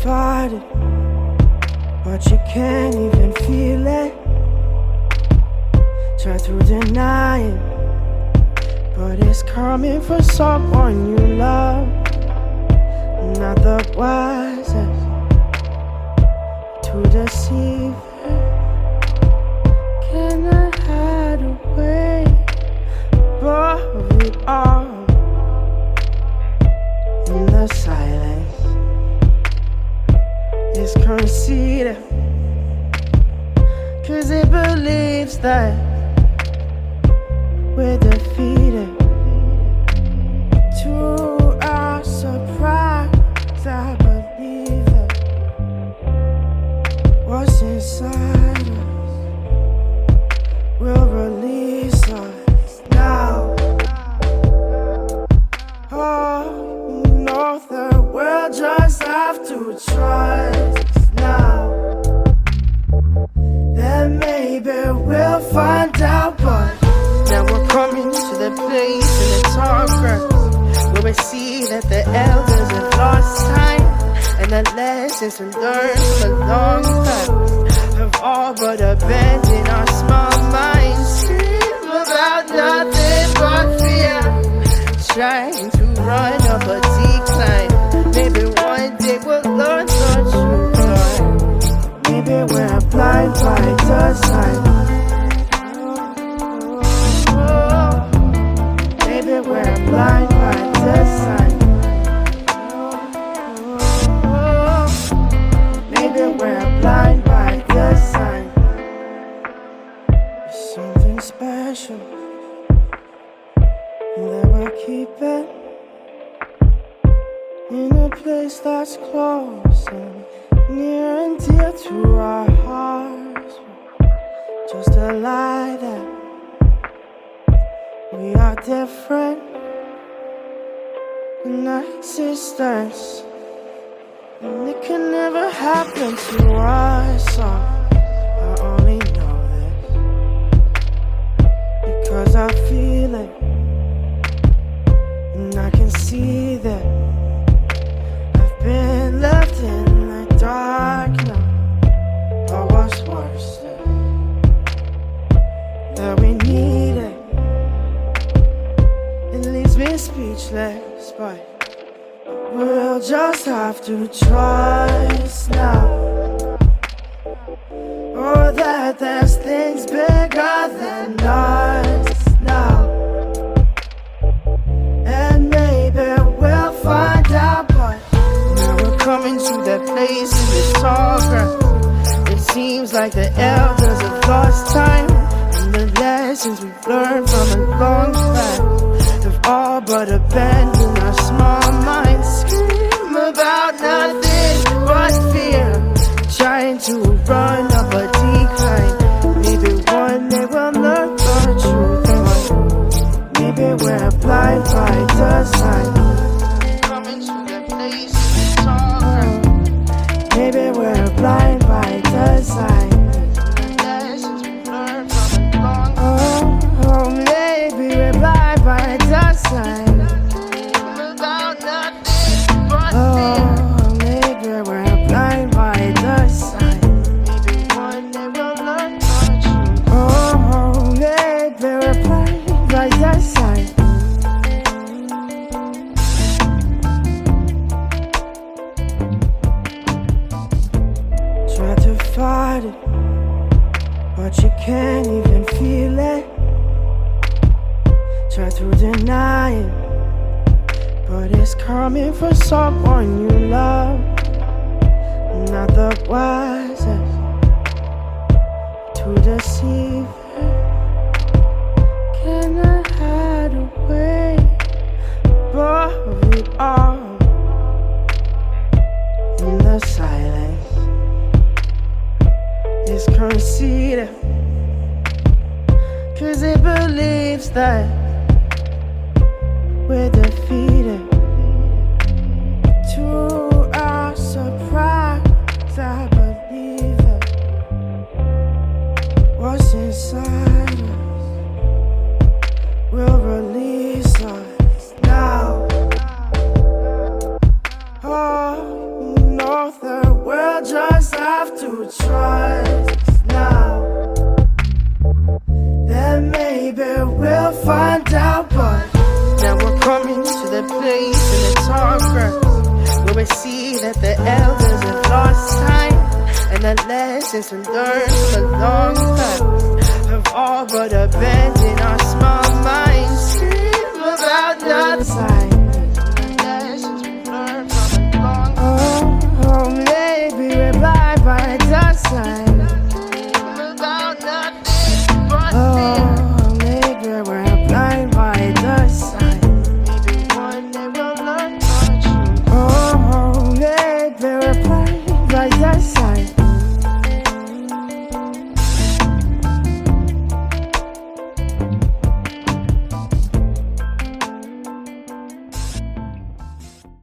fight it, but you can't even feel it. Try to deny it, but it's coming for someone you love. Not the wisest to deceive it. Can I hide away above it all? In the silence is conceited, 'cause it believes that we're defeated. To our surprise, I believe it. What's inside us will release us now. Oh, no, the world just have to trust now. Then maybe we'll find out, but now we're coming to the place in the tall grass where we see that the elders have lost time, and the lessons we learned from a long past have all but abandoned our small minds. Scream about nothing but fear, trying to run up a decline. Maybe one day we'll learn the truth, or maybe we're blind by design. Maybe we're blind by design. Maybe we're blind by design. There's something special that we'll keep it in a place that's close and near and dear to our hearts. Just a lie that we are different in existence, and it can never happen to us. So I only know this because I feel it, and I can see that I've been left in the dark now. But what's worse is that we need it. It leaves me speechless, but we'll just have to trust now. Oh, that there's things bigger than us now. And maybe we'll find out, but now we're coming to that place in the tall grass. It seems like the elders have lost time, and the lessons we've learned from a long past have all but abandoned our small minds. Scream about nothing but fear, trying to run up a decline. Maybe one day we'll learn the truth, but maybe we're blind by design. Coming to the place we talk. Maybe we're blind by design. Lessons we learned from a long time. Oh, maybe we're blind by design. About nothing but fear. Oh, maybe we're blind by design. Maybe one day we'll learn the truth. Oh, maybe we're blind by design. Try to fight it, but you can't even feel it. Try to deny it, but it's coming for someone you love. Not the wisest to deceive it. Can I hide away above it all? In the silence is conceited, 'cause it believes that we're defeated. To our surprise, I believe it. What's inside us will release us now. Oh, no, we'll find out. But now we're coming to the place in the tall grass where we see that the elders have lost time, and the lessons we learned from a long past have all but abandoned our small minds. Dream about the time, the lessons we learned from a long past. Oh, maybe we're blind by the sign.